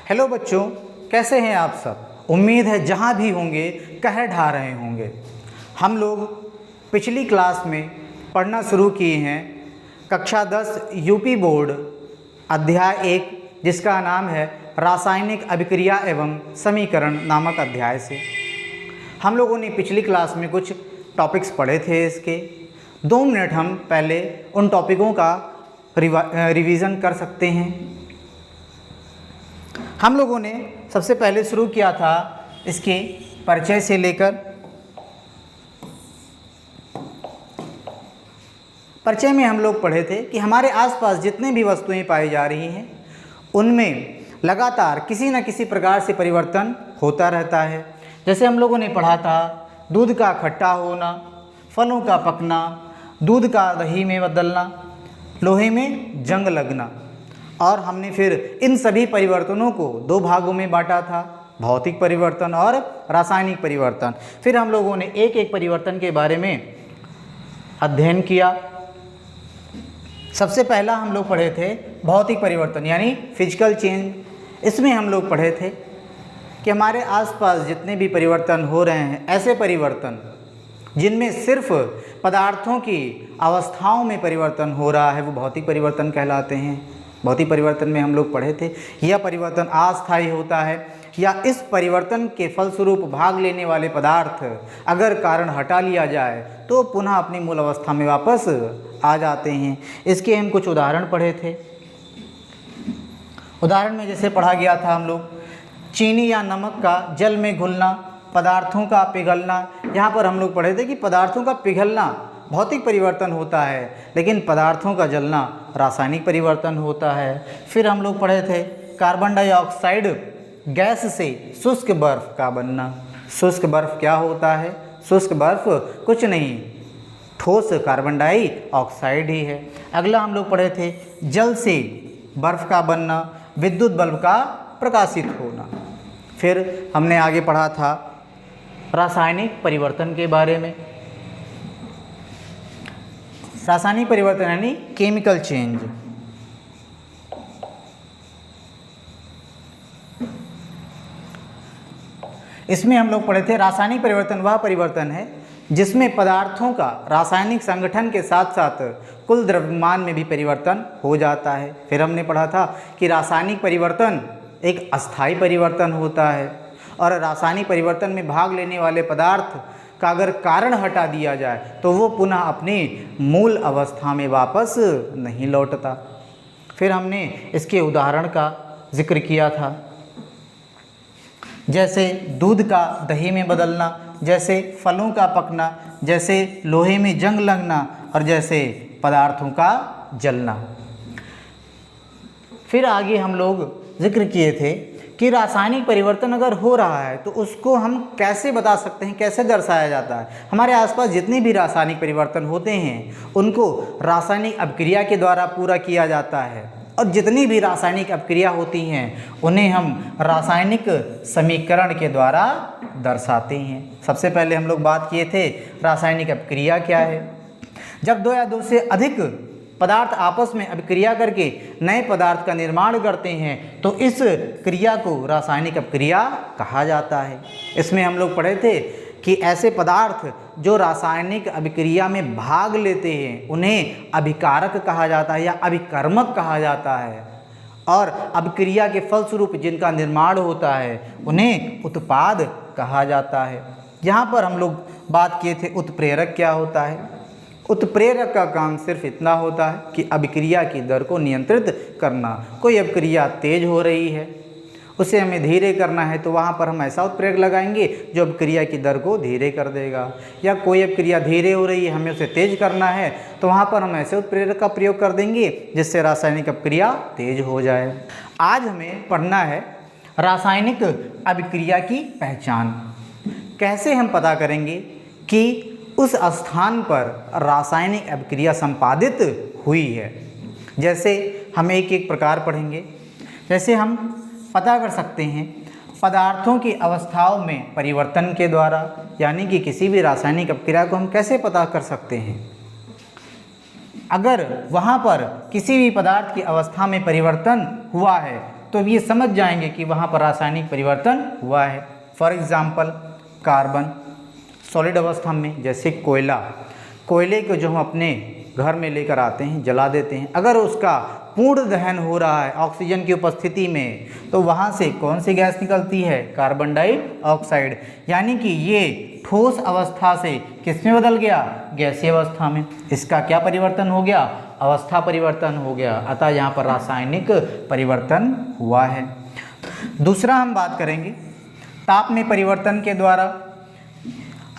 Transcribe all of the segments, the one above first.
Hello बच्चों, कैसे हैं आप सब। उम्मीद है जहाँ भी होंगे कह ढा रहे होंगे। हम लोग पिछली क्लास में पढ़ना शुरू किए हैं कक्षा 10 यूपी बोर्ड अध्याय 1, जिसका नाम है रासायनिक अभिक्रिया एवं समीकरण नामक अध्याय से। हम लोगों ने पिछली क्लास में कुछ टॉपिक्स पढ़े थे। इसके 2 मिनट हम पहले उन टॉपिकों का रिवीजन कर सकते हैं। हम लोगों ने सबसे पहले शुरू किया था इसके परिचय से लेकर। परिचय में हम लोग पढ़े थे कि हमारे आसपास जितने भी वस्तुएं पाई जा रही हैं उनमें लगातार किसी न किसी प्रकार से परिवर्तन होता रहता है। जैसे हम लोगों ने पढ़ा था दूध का खट्टा होना, फलों का पकना, दूध का दही में बदलना, लोहे में जंग लगना। और हमने फिर इन सभी परिवर्तनों को 2 भागों में बांटा था, भौतिक परिवर्तन और रासायनिक परिवर्तन। फिर हम लोगों ने एक एक परिवर्तन के बारे में अध्ययन किया। सबसे पहला हम लोग पढ़े थे भौतिक परिवर्तन यानी फिजिकल चेंज। इसमें हम लोग पढ़े थे कि हमारे आसपास जितने भी परिवर्तन हो रहे हैं, ऐसे परिवर्तन जिनमें सिर्फ पदार्थों की अवस्थाओं में परिवर्तन हो रहा है, वो भौतिक परिवर्तन कहलाते हैं। भौतिक परिवर्तन में हम लोग पढ़े थे यह परिवर्तन अस्थायी होता है या इस परिवर्तन के फलस्वरूप भाग लेने वाले पदार्थ अगर कारण हटा लिया जाए तो पुनः अपनी मूल अवस्था में वापस आ जाते हैं। इसके हम कुछ उदाहरण पढ़े थे। उदाहरण में जैसे पढ़ा गया था हम लोग चीनी या नमक का जल में घुलना, पदार्थों का पिघलना। यहाँ पर हम लोग पढ़े थे कि पदार्थों का पिघलना भौतिक परिवर्तन होता है, लेकिन पदार्थों का जलना रासायनिक परिवर्तन होता है। फिर हम लोग पढ़े थे कार्बन डाइऑक्साइड गैस से शुष्क बर्फ का बनना। शुष्क बर्फ क्या होता है? शुष्क बर्फ कुछ नहीं, ठोस कार्बन डाइऑक्साइड ही है। अगला हम लोग पढ़े थे जल से बर्फ का बनना, विद्युत बल्ब का प्रकाशित होना। फिर हमने आगे पढ़ा था रासायनिक परिवर्तन के बारे में। रासायनिक परिवर्तन यानी केमिकल चेंज। इसमें हम लोग पढ़े थे रासायनिक परिवर्तन वह परिवर्तन है जिसमें पदार्थों का रासायनिक संगठन के साथ साथ कुल द्रव्यमान में भी परिवर्तन हो जाता है। फिर हमने पढ़ा था कि रासायनिक परिवर्तन एक अस्थायी परिवर्तन होता है और रासायनिक परिवर्तन में भाग लेने वाले पदार्थ का अगर कारण हटा दिया जाए तो वो पुनः अपनी मूल अवस्था में वापस नहीं लौटता। फिर हमने इसके उदाहरण का जिक्र किया था, जैसे दूध का दही में बदलना, जैसे फलों का पकना, जैसे लोहे में जंग लगना और जैसे पदार्थों का जलना। फिर आगे हम लोग जिक्र किए थे कि रासायनिक परिवर्तन अगर हो रहा है तो उसको हम कैसे बता सकते हैं, कैसे दर्शाया जाता है। हमारे आसपास जितने भी रासायनिक परिवर्तन होते हैं उनको रासायनिक अभिक्रिया के द्वारा पूरा किया जाता है और जितनी भी रासायनिक अभिक्रिया होती हैं उन्हें हम रासायनिक समीकरण के द्वारा दर्शाते हैं। सबसे पहले हम लोग बात किए थे रासायनिक अभिक्रिया क्या है। जब 2 या 2 से अधिक पदार्थ आपस में अभिक्रिया करके नए पदार्थ का निर्माण करते हैं तो इस क्रिया को रासायनिक अभिक्रिया कहा जाता है। इसमें हम लोग पढ़े थे कि ऐसे पदार्थ जो रासायनिक अभिक्रिया में भाग लेते हैं उन्हें अभिकारक कहा जाता है या अभिकर्मक कहा जाता है, और अभिक्रिया के फलस्वरूप जिनका निर्माण होता है उन्हें उत्पाद कहा जाता है। यहाँ पर हम लोग बात किए थे उत्प्रेरक क्या होता है। उत्प्रेरक का काम सिर्फ इतना होता है कि अभिक्रिया की दर को नियंत्रित करना। कोई अभिक्रिया तेज हो रही है, उसे हमें धीरे करना है तो वहाँ पर हम ऐसा उत्प्रेरक लगाएंगे जो अभिक्रिया की दर को धीरे कर देगा। या कोई अभिक्रिया धीरे हो रही है, हमें उसे तेज करना है तो वहाँ पर हम ऐसे उत्प्रेरक का प्रयोग कर देंगे जिससे रासायनिक अभिक्रिया तेज हो जाए। आज हमें पढ़ना है रासायनिक अभिक्रिया की पहचान। कैसे हम पता करेंगे कि उस स्थान पर रासायनिक अभिक्रिया संपादित हुई है। जैसे हम एक एक प्रकार पढ़ेंगे। जैसे हम पता कर सकते हैं पदार्थों की अवस्थाओं में परिवर्तन के द्वारा, यानी कि किसी भी रासायनिक अभिक्रिया को हम कैसे पता कर सकते हैं। अगर वहाँ पर किसी भी पदार्थ की अवस्था में परिवर्तन हुआ है तो ये समझ जाएंगे कि वहाँ पर रासायनिक परिवर्तन हुआ है। फॉर एग्ज़ाम्पल कार्बन सॉलिड अवस्था में, जैसे कोयले को जो हम अपने घर में लेकर आते हैं, जला देते हैं, अगर उसका पूर्ण दहन हो रहा है ऑक्सीजन की उपस्थिति में, तो वहाँ से कौन सी गैस निकलती है? Carbon dioxide. यानी कि ये ठोस अवस्था से किस में बदल गया? गैसीय अवस्था में। इसका क्या परिवर्तन हो गया? अवस्था परिवर्तन हो गया। अतः यहाँ पर रासायनिक परिवर्तन हुआ है। दूसरा हम बात करेंगे ताप में परिवर्तन के द्वारा।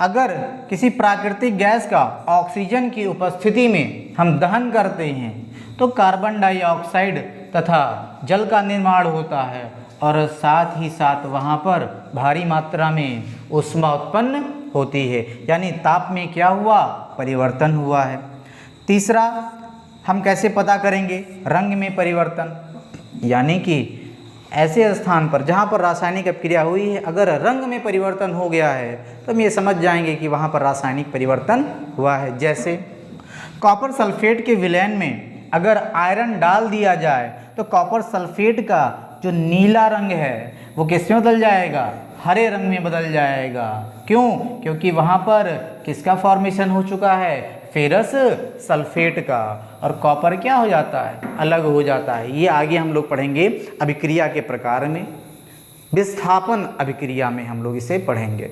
अगर किसी प्राकृतिक गैस का ऑक्सीजन की उपस्थिति में हम दहन करते हैं तो कार्बन डाइऑक्साइड तथा जल का निर्माण होता है और साथ ही साथ वहाँ पर भारी मात्रा में ऊष्मा उत्पन्न होती है। यानी ताप में क्या हुआ? परिवर्तन हुआ है। तीसरा हम कैसे पता करेंगे? रंग में परिवर्तन। यानी कि ऐसे स्थान पर जहाँ पर रासायनिक अभिक्रिया हुई है, अगर रंग में परिवर्तन हो गया है तो हम ये समझ जाएंगे कि वहाँ पर रासायनिक परिवर्तन हुआ है। जैसे कॉपर सल्फेट के विलयन में अगर आयरन डाल दिया जाए तो कॉपर सल्फेट का जो नीला रंग है वो किस में बदल जाएगा? हरे रंग में बदल जाएगा। क्यों? क्योंकि वहाँ पर किसका फॉर्मेशन हो चुका है? फेरस सल्फेट का। और कॉपर क्या हो जाता है? अलग हो जाता है। ये आगे हम लोग पढ़ेंगे अभिक्रिया के प्रकार में, विस्थापन अभिक्रिया में हम लोग इसे पढ़ेंगे।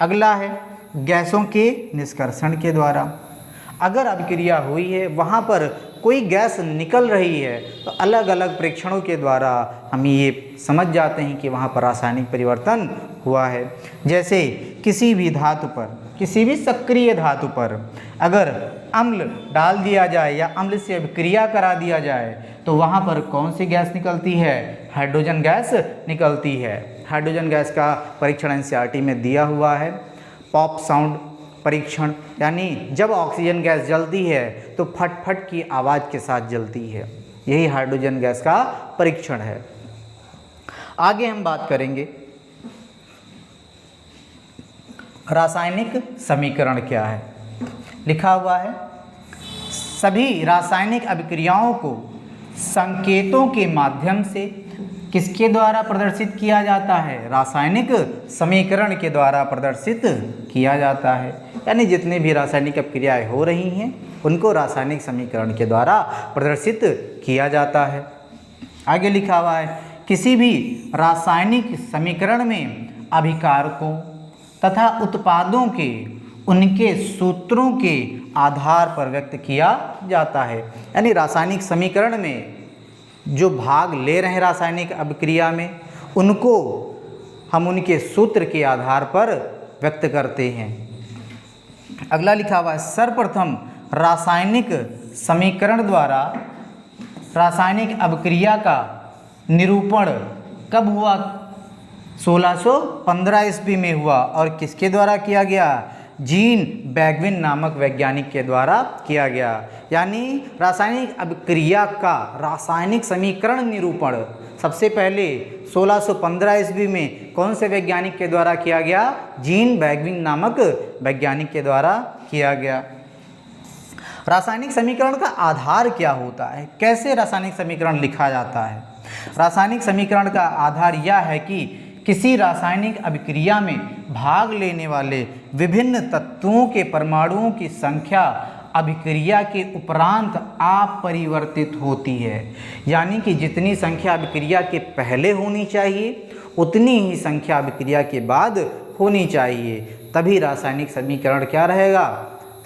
अगला है गैसों के निष्कर्षण के द्वारा। अगर अभिक्रिया हुई है, वहाँ पर कोई गैस निकल रही है, तो अलग अलग परीक्षणों के द्वारा हम ये समझ जाते हैं कि वहाँ पर रासायनिक परिवर्तन हुआ है। जैसे किसी भी धातु पर, किसी भी सक्रिय धातु पर अगर अम्ल डाल दिया जाए या अम्ल से अभिक्रिया करा दिया जाए तो वहाँ पर कौन सी गैस निकलती है? हाइड्रोजन गैस निकलती है। हाइड्रोजन गैस का परीक्षण एनसीईआरटी में दिया हुआ है। पॉप साउंड परीक्षण, यानी जब ऑक्सीजन गैस जलती है तो फट फट की आवाज़ के साथ जलती है। यही हाइड्रोजन गैस का परीक्षण है। आगे हम बात करेंगे रासायनिक समीकरण क्या है। लिखा हुआ है सभी रासायनिक अभिक्रियाओं को संकेतों के माध्यम से किसके द्वारा प्रदर्शित किया जाता है? रासायनिक समीकरण के द्वारा प्रदर्शित किया जाता है। यानी जितने भी रासायनिक अभिक्रियाएं हो रही हैं उनको रासायनिक समीकरण के द्वारा प्रदर्शित किया जाता है। आगे लिखा हुआ है किसी भी रासायनिक समीकरण में अभिकारकों तथा उत्पादों के उनके सूत्रों के आधार पर व्यक्त किया जाता है। यानी रासायनिक समीकरण में जो भाग ले रहे हैं रासायनिक अभिक्रिया में, उनको हम उनके सूत्र के आधार पर व्यक्त करते हैं। अगला लिखा हुआ है सर्वप्रथम रासायनिक समीकरण द्वारा रासायनिक अभिक्रिया का निरूपण कब हुआ? 1615 ईस्वी में हुआ। और किसके द्वारा किया गया? जीन बैगविन नामक वैज्ञानिक के द्वारा किया गया। यानी रासायनिक अभिक्रिया का रासायनिक समीकरण निरूपण सबसे पहले 1615 ईस्वी में कौन से वैज्ञानिक के द्वारा किया गया? जीन बैगविन नामक वैज्ञानिक के द्वारा किया गया। रासायनिक समीकरण का आधार क्या होता है? कैसे रासायनिक समीकरण लिखा जाता है? रासायनिक समीकरण का आधार यह है कि किसी रासायनिक अभिक्रिया में भाग लेने वाले विभिन्न तत्वों के परमाणुओं की संख्या अभिक्रिया के उपरांत अपरिवर्तित होती है। यानी कि जितनी संख्या अभिक्रिया के पहले होनी चाहिए उतनी ही संख्या अभिक्रिया के बाद होनी चाहिए, तभी रासायनिक समीकरण क्या रहेगा?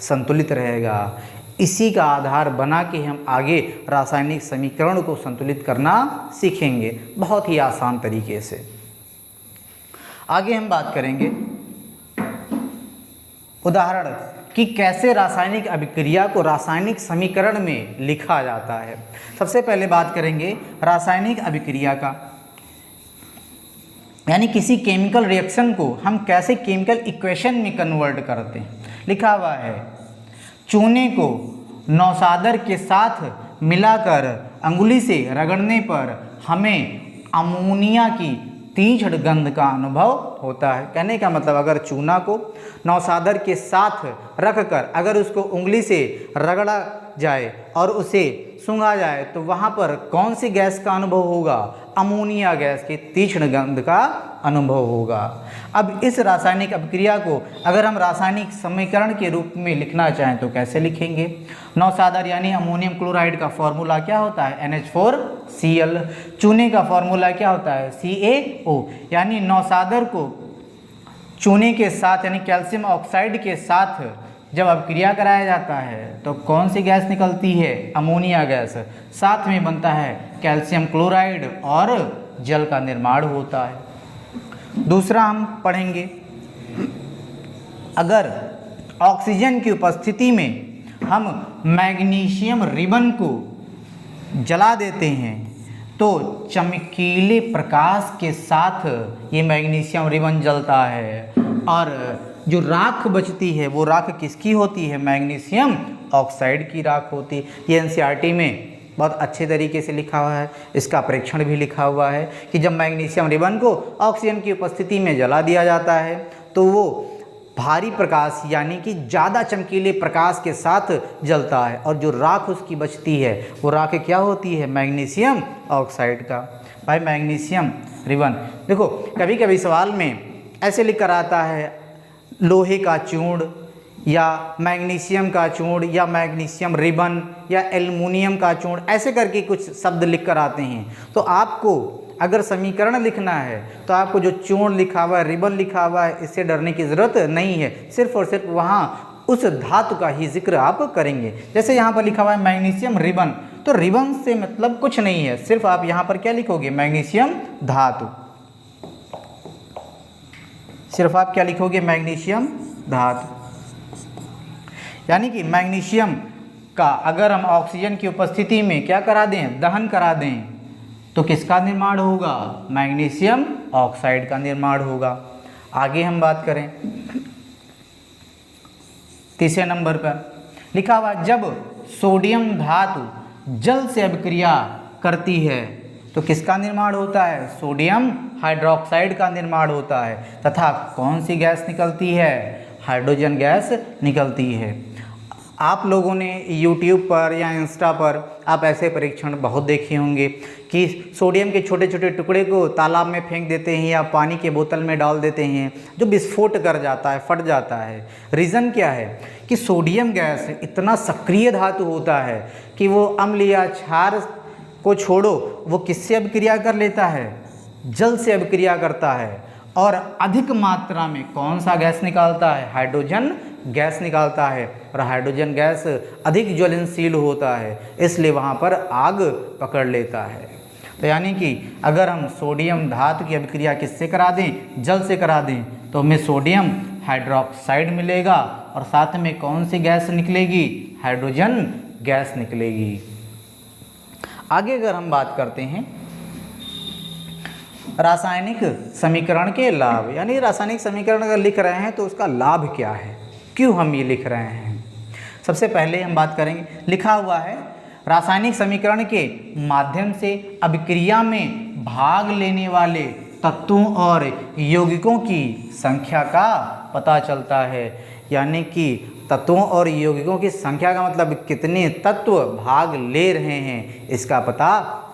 संतुलित रहेगा। इसी का आधार बना के हम आगे रासायनिक समीकरण को संतुलित करना सीखेंगे बहुत ही आसान तरीके से। आगे हम बात करेंगे उदाहरण कि कैसे रासायनिक अभिक्रिया को रासायनिक समीकरण में लिखा जाता है। सबसे पहले बात करेंगे रासायनिक अभिक्रिया का, यानी किसी केमिकल रिएक्शन को हम कैसे केमिकल इक्वेशन में कन्वर्ट करते हैं। लिखा हुआ है चूने को नौसादर के साथ मिलाकर अंगुली से रगड़ने पर हमें अमोनिया की तीक्ष्ण गंध का अनुभव होता है। कहने का मतलब अगर चूना को नौसादर के साथ रखकर अगर उसको उंगली से रगड़ा जाए और उसे सूंघा जाए तो वहाँ पर कौन सी गैस का अनुभव होगा? अमोनिया गैस की तीक्ष्ण गंध का अनुभव होगा। अब इस रासायनिक अभिक्रिया को अगर हम रासायनिक समीकरण के रूप में लिखना चाहें तो कैसे लिखेंगे? नौसादर यानी अमोनियम क्लोराइड का फॉर्मूला क्या होता है? NH4Cl। चूने का फॉर्मूला क्या होता है? CaO। यानी नौसादर को चूने के साथ यानी कैल्शियम ऑक्साइड के साथ जब अभिक्रिया कराया जाता है तो कौन सी गैस निकलती है? Ammonia gas. साथ में बनता है कैल्शियम क्लोराइड और जल का निर्माण होता है। दूसरा हम पढ़ेंगे, अगर ऑक्सीजन की उपस्थिति में हम मैग्नीशियम रिबन को जला देते हैं तो चमकीले प्रकाश के साथ ये मैग्नीशियम रिबन जलता है और जो राख बचती है वो राख किसकी होती है? मैग्नीशियम ऑक्साइड की राख होती है। ये एनसीईआरटी में बहुत अच्छे तरीके से लिखा हुआ है, इसका परीक्षण भी लिखा हुआ है कि जब मैग्नीशियम रिबन को ऑक्सीजन की उपस्थिति में जला दिया जाता है तो वो भारी प्रकाश यानी कि ज़्यादा चमकीले प्रकाश के साथ जलता है और जो राख उसकी बचती है वो राख क्या होती है? मैग्नीशियम ऑक्साइड का। भाई मैग्नीशियम रिबन देखो, कभी कभी सवाल में ऐसे लिख कर आता है लोहे का चूर्ण या मैग्नीशियम का चूर्ण या मैग्नीशियम रिबन या एल्युमिनियम का चूर्ण, ऐसे करके कुछ शब्द लिख कर आते हैं। तो आपको अगर समीकरण लिखना है तो आपको जो चूर्ण लिखा हुआ है, रिबन लिखा हुआ है, इससे डरने की ज़रूरत नहीं है। सिर्फ और सिर्फ वहाँ उस धातु का ही जिक्र आप करेंगे। जैसे यहाँ पर लिखा हुआ है मैग्नीशियम रिबन, तो रिबन से मतलब कुछ नहीं है, सिर्फ आप यहाँ पर क्या लिखोगे? मैग्नीशियम धातु। सिर्फ आप क्या लिखोगे? मैग्नीशियम धातु। यानी कि मैग्नीशियम का अगर हम ऑक्सीजन की उपस्थिति में क्या करा दें? दहन करा दें तो किसका निर्माण होगा? मैग्नीशियम ऑक्साइड का निर्माण होगा। आगे हम बात करें, तीसरे नंबर पर लिखा हुआ जब सोडियम धातु जल से अभिक्रिया करती है तो किसका निर्माण होता है? सोडियम हाइड्रोक्साइड का निर्माण होता है तथा कौन सी गैस निकलती है? हाइड्रोजन गैस निकलती है। आप लोगों ने YouTube पर या इंस्टा पर आप ऐसे परीक्षण बहुत देखे होंगे कि सोडियम के छोटे छोटे टुकड़े को तालाब में फेंक देते हैं या पानी के बोतल में डाल देते हैं, जो विस्फोट कर जाता है, फट जाता है। रीज़न क्या है कि सोडियम गैस इतना सक्रिय धातु होता है कि वो अम्ल या क्षार को छोड़ो, वो किससे अभिक्रिया कर लेता है? जल से अभिक्रिया करता है और अधिक मात्रा में कौन सा गैस निकालता है? हाइड्रोजन गैस निकालता है और हाइड्रोजन गैस अधिक ज्वलनशील होता है, इसलिए वहाँ पर आग पकड़ लेता है। तो यानी कि अगर हम सोडियम धातु की अभिक्रिया किससे करा दें? जल से करा दें तो हमें सोडियम हाइड्रोक्साइड मिलेगा और साथ में कौन सी गैस निकलेगी? हाइड्रोजन गैस निकलेगी। आगे अगर हम बात करते हैं रासायनिक समीकरण के लाभ, यानी रासायनिक समीकरण अगर लिख रहे हैं तो उसका लाभ क्या है, क्यों हम ये लिख रहे हैं। सबसे पहले हम बात करेंगे, लिखा हुआ है रासायनिक समीकरण के माध्यम से अभिक्रिया में भाग लेने वाले तत्वों और यौगिकों की संख्या का पता चलता है। यानी कि तत्वों और यौगिकों की संख्या का मतलब कितने तत्व भाग ले रहे हैं, इसका पता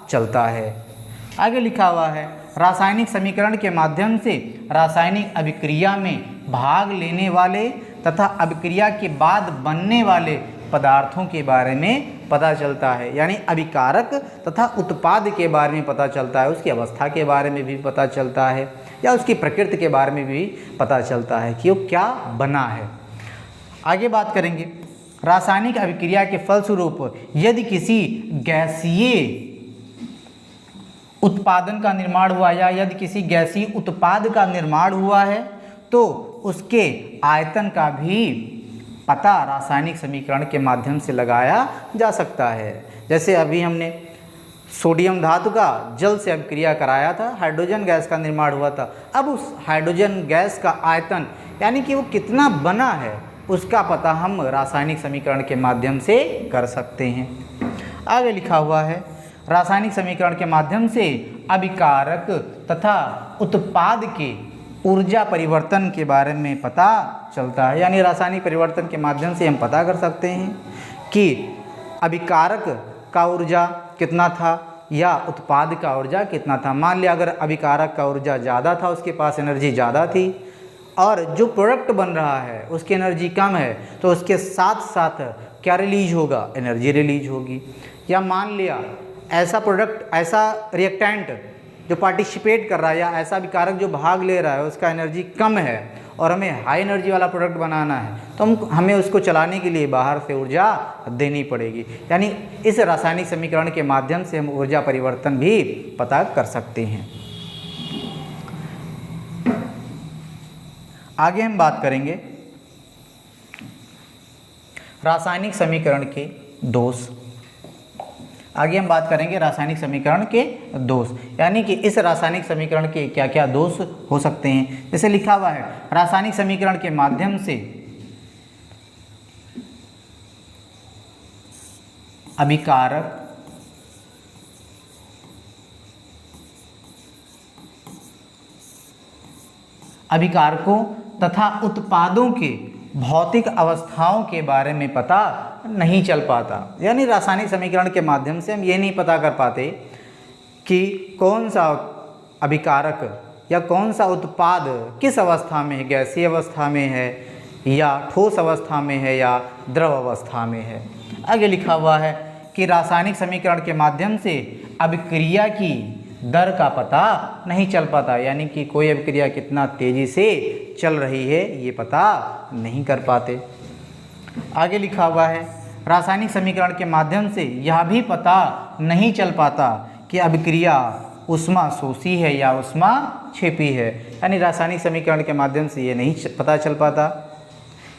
चलता है। आगे लिखा हुआ है रासायनिक समीकरण के माध्यम से रासायनिक अभिक्रिया में भाग लेने वाले तथा अभिक्रिया के बाद बनने वाले पदार्थों के बारे में पता चलता है। यानी अभिकारक तथा उत्पाद के बारे में पता चलता है, उसकी अवस्था के बारे में भी पता चलता है या उसकी प्रकृति के बारे में भी पता चलता है कि वो क्या बना है। आगे बात करेंगे रासायनिक अभिक्रिया के फलस्वरूप यदि किसी गैसीय उत्पादन का निर्माण हुआ या यदि किसी गैसीय उत्पाद का निर्माण हुआ है तो उसके आयतन का भी पता रासायनिक समीकरण के माध्यम से लगाया जा सकता है। जैसे अभी हमने सोडियम धातु का जल से अभिक्रिया कराया था, हाइड्रोजन गैस का निर्माण हुआ था। अब उस हाइड्रोजन गैस का आयतन यानी कि वो कितना बना है उसका पता हम रासायनिक समीकरण के माध्यम से कर सकते हैं। आगे लिखा हुआ है रासायनिक समीकरण के माध्यम से अभिकारक तथा उत्पाद के ऊर्जा परिवर्तन के बारे में पता चलता है। यानी रासायनिक परिवर्तन के माध्यम से हम पता कर सकते हैं कि अभिकारक का ऊर्जा कितना था या उत्पाद का ऊर्जा कितना था। मान लिया अगर अभिकारक का ऊर्जा ज़्यादा था, उसके पास एनर्जी ज़्यादा थी, और जो प्रोडक्ट बन रहा है उसकी एनर्जी कम है, तो उसके साथ साथ क्या रिलीज होगा, एनर्जी रिलीज होगी। या मान लिया ऐसा प्रोडक्ट, ऐसा रिएक्टेंट जो पार्टिसिपेट कर रहा है या ऐसा अभिकारक जो भाग ले रहा है उसका एनर्जी कम है और हमें हाई एनर्जी वाला प्रोडक्ट बनाना है, तो हमें उसको चलाने के लिए बाहर से ऊर्जा देनी पड़ेगी। यानी इस रासायनिक समीकरण के माध्यम से हम ऊर्जा परिवर्तन भी पता कर सकते हैं। आगे हम बात करेंगे रासायनिक समीकरण के दोष। आगे हम बात करेंगे रासायनिक समीकरण के दोष, यानी कि इस रासायनिक समीकरण के क्या क्या दोष हो सकते हैं। जैसे लिखा हुआ है, रासायनिक समीकरण के माध्यम से अभिकारकों तथा उत्पादों के भौतिक अवस्थाओं के बारे में पता नहीं चल पाता। यानी रासायनिक समीकरण के माध्यम से हम ये नहीं पता कर पाते कि कौन सा अभिकारक या कौन सा उत्पाद किस अवस्था में है, गैसीय अवस्था में है या ठोस अवस्था में है या द्रव अवस्था में है। आगे लिखा हुआ है कि रासायनिक समीकरण के माध्यम से अभिक्रिया की दर का पता नहीं चल पाता, यानी कि कोई अभिक्रिया कितना तेज़ी से चल रही है ये पता नहीं कर पाते। आगे लिखा हुआ है, रासायनिक समीकरण के माध्यम से यह भी पता नहीं चल पाता कि अभिक्रिया ऊष्मा शोषी है या ऊष्मा छिपी है। यानी रासायनिक समीकरण के माध्यम से ये नहीं पता चल पाता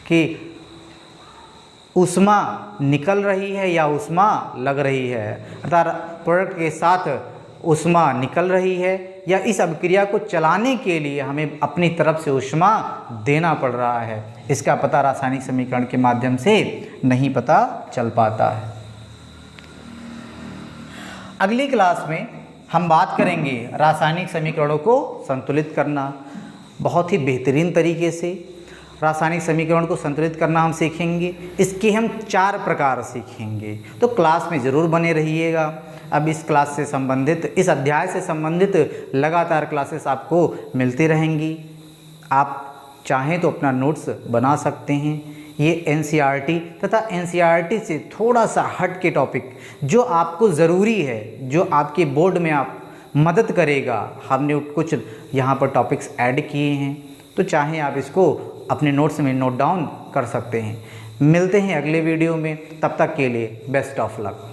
कि ऊष्मा निकल रही है या ऊष्मा लग रही है, अर्थात प्रोडक्ट के साथ ऊष्मा निकल रही है या इस अभिक्रिया को चलाने के लिए हमें अपनी तरफ से ऊष्मा देना पड़ रहा है। इसका पता रासायनिक समीकरण के माध्यम से नहीं पता चल पाता है। अगली क्लास में हम बात करेंगे रासायनिक समीकरणों को संतुलित करना। बहुत ही बेहतरीन तरीके से रासायनिक समीकरण को संतुलित करना हम सीखेंगे। इसके हम 4 प्रकार सीखेंगे, तो क्लास में ज़रूर बने रहिएगा। अब इस क्लास से संबंधित, इस अध्याय से संबंधित लगातार क्लासेस आपको मिलती रहेंगी। आप चाहें तो अपना नोट्स बना सकते हैं। ये एनसीईआरटी तथा एनसीईआरटी से थोड़ा सा हट के टॉपिक जो आपको ज़रूरी है, जो आपके बोर्ड में आप मदद करेगा, हमने कुछ यहाँ पर टॉपिक्स ऐड किए हैं, तो चाहें आप इसको अपने नोट्स में नोट डाउन कर सकते हैं। मिलते हैं अगले वीडियो में, तब तक के लिए बेस्ट ऑफ लक।